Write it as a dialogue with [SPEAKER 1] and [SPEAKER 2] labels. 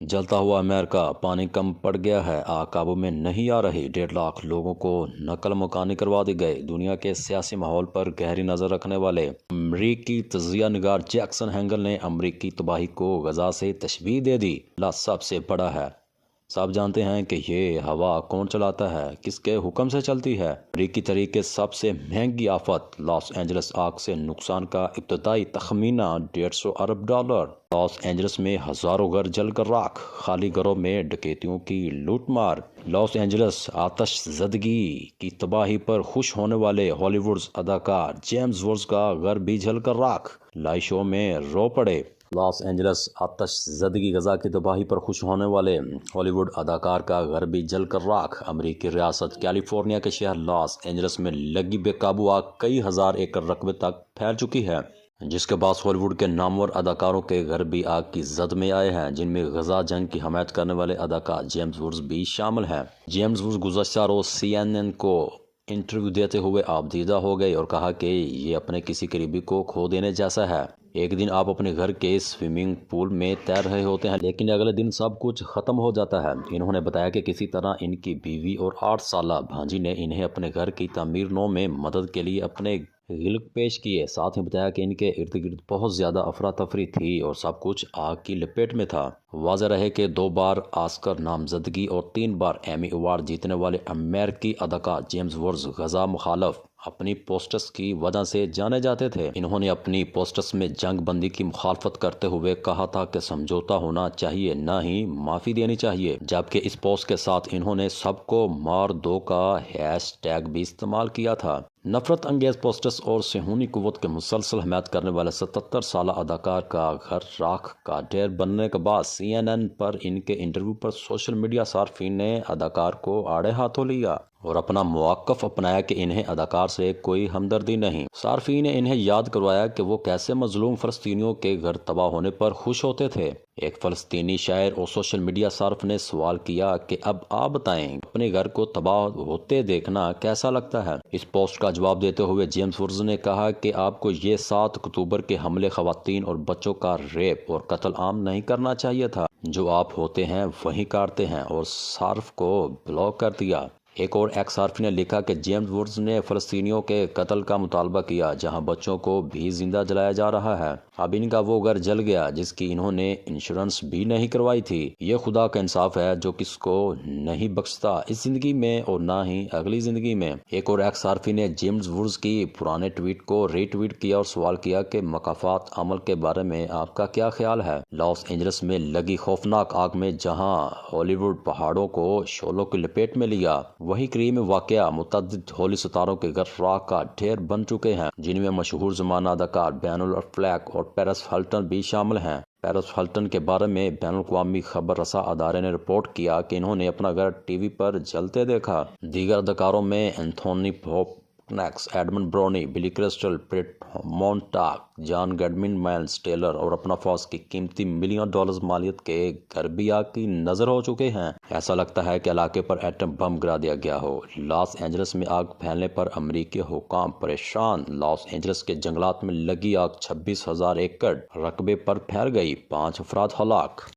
[SPEAKER 1] جلتا ہوا امریکہ، پانی کم پڑ گیا ہے، آگ قابو میں نہیں آ رہی، 1.5 لاکھ لوگوں کو نقل مکانی کروا دی گئی۔ دنیا کے سیاسی ماحول پر گہری نظر رکھنے والے امریکی تجزیہ نگار جیکسن ہینگل نے امریکی تباہی کو غزہ سے تشبیہ دے دی۔ اللہ سب سے بڑا ہے۔ سب جانتے ہیں کہ یہ ہوا کون چلاتا ہے، کس کے حکم سے چلتی ہے۔ امریکی تاریخ کی سب سے مہنگی آفت، لاس اینجلس آگ سے نقصان کا ابتدائی تخمینہ $150 ارب۔ لاس اینجلس میں ہزاروں گھر جل کر راکھ، خالی گھروں میں ڈکیتیوں کی لوٹ مار۔ لاس اینجلس آتش زدگی کی تباہی پر خوش ہونے والے ہالی ووڈ اداکار جیمز ووڈز کا گھر بھی جل کر راکھ، لائیو شو میں رو پڑے۔ لاس اینجلس آتش زدگی غزہ کی تباہی پر خوش ہونے والے ہالی ووڈ اداکار کا گھر بھی جل کر راکھ۔ امریکی ریاست کیلیفورنیا کے شہر لاس اینجلس میں لگی بے قابو آگ کئی ہزار ایکڑ رقبے تک پھیل چکی ہے، جس کے باعث ہالی ووڈ کے نامور اداکاروں کے گھر بھی آگ کی زد میں آئے ہیں، جن میں غزہ جنگ کی حمایت کرنے والے اداکار جیمز ووڈز بھی شامل ہیں۔ جیمز ووڈز گزشتہ روز CNN کو انٹرویو دیتے ہوئے آپ دیدہ ہو گئے اور کہا کہ یہ اپنے کسی قریبی کو کھو دینے جیسا ہے۔ ایک دن آپ اپنے گھر کے سوئمنگ پول میں تیر رہے ہوتے ہیں، لیکن اگلے دن سب کچھ ختم ہو جاتا ہے۔ انہوں نے بتایا کہ کسی طرح ان کی بیوی اور 8 سالہ بھانجی نے انہیں اپنے گھر کی تعمیر نو میں مدد کے لیے اپنے غلق پیش کیے۔ ساتھ ہی بتایا کہ ان کے ارد گرد بہت زیادہ افراتفری تھی اور سب کچھ آگ کی لپیٹ میں تھا۔ واضح رہے کہ 2 بار آسکر نامزدگی اور 3 بار ایمی ایوارڈ جیتنے والے امریکی اداکار جیمز ووڈز غزہ مخالف اپنی پوسٹس کی وجہ سے جانے جاتے تھے۔ انہوں نے اپنی پوسٹس میں جنگ بندی کی مخالفت کرتے ہوئے کہا تھا کہ سمجھوتا ہونا چاہیے، نہ ہی معافی دینی چاہیے، جبکہ اس پوسٹ کے ساتھ انہوں نے سب کو مار دو کا ہیش ٹیگ بھی استعمال کیا تھا۔ نفرت انگیز پوسٹس اور صہیونی قوت کے مسلسل حمایت کرنے والے 77 سالہ اداکار کا گھر راکھ کا ڈھیر بننے کے بعد CNN پر ان کے انٹرویو پر سوشل میڈیا صارفین نے اداکار کو آڑے ہاتھوں لیا اور اپنا موقف اپنایا کہ انہیں اداکار سے کوئی ہمدردی نہیں۔ صارفین نے انہیں یاد کروایا کہ وہ کیسے مظلوم فلسطینیوں کے گھر تباہ ہونے پر خوش ہوتے تھے۔ ایک فلسطینی شاعر اور سوشل میڈیا صارف نے سوال کیا کہ اب آپ بتائیں، اپنے گھر کو تباہ ہوتے دیکھنا کیسا لگتا ہے؟ اس پوسٹ کا جواب دیتے ہوئے جیمز ووڈز نے کہا کہ آپ کو یہ 7 اکتوبر کے حملے، خواتین اور بچوں کا ریپ اور قتل عام نہیں کرنا چاہیے تھا۔ جو آپ ہوتے ہیں وہیں کاٹتے ہیں، اور صارف کو بلاک کر دیا۔ ایک اور ایکس صارف نے لکھا کہ جیمز ووڈز نے فلسطینیوں کے قتل کا مطالبہ کیا، جہاں بچوں کو بھی زندہ جلایا جا رہا ہے۔ اب ان کا وہ گھر جل گیا جس کی انہوں نے انشورنس بھی نہیں کروائی تھی۔ یہ خدا کا انصاف ہے جو کس کو نہیں بخشتا اس زندگی میں اور نہ ہی اگلی زندگی میں۔ ایک اور ایکس صارفی نے جیمز ووڈز کی پرانے ٹویٹ کو ری ٹویٹ کیا اور سوال کیا کہ مکافات عمل کے بارے میں آپ کا کیا خیال ہے؟ لاس اینجلس میں لگی خوفناک آگ میں جہاں ہالی ووڈ پہاڑوں کو شعلوں کی لپیٹ میں لیا، وہیں قریب میں واقع متعدد ہالی ستاروں کے گھر راکھ کا ڈھیر بن چکے ہیں، جن میں مشہور زمانہ اداکار بین الافلیک اور پیرس ہلٹن بھی شامل ہیں۔ پیرس ہلٹن کے بارے میں بین الاقوامی خبر رساں ادارے نے رپورٹ کیا کہ انہوں نے اپنا گھر ٹی وی پر جلتے دیکھا۔ دیگر اداکاروں میں اینتھونی ہاپکنس، ایڈمنڈ برونی، بلی کرسٹل، بریٹ مونٹاگ، جان گڈمن، مائلز ٹیلر اور اپنا فوز کی قیمتی $1 ملین مالیت کے گھر بھی آگ کی نظر ہو چکے ہیں۔ ایسا لگتا ہے کہ علاقے پر ایٹم بم گرا دیا گیا ہو۔ لاس اینجلس میں آگ پھیلنے پر امریکی حکام پریشان۔ لاس اینجلس کے جنگلات میں لگی آگ 26,000 ایکڑ رقبے پر پھیل گئی، 5 افراد ہلاک۔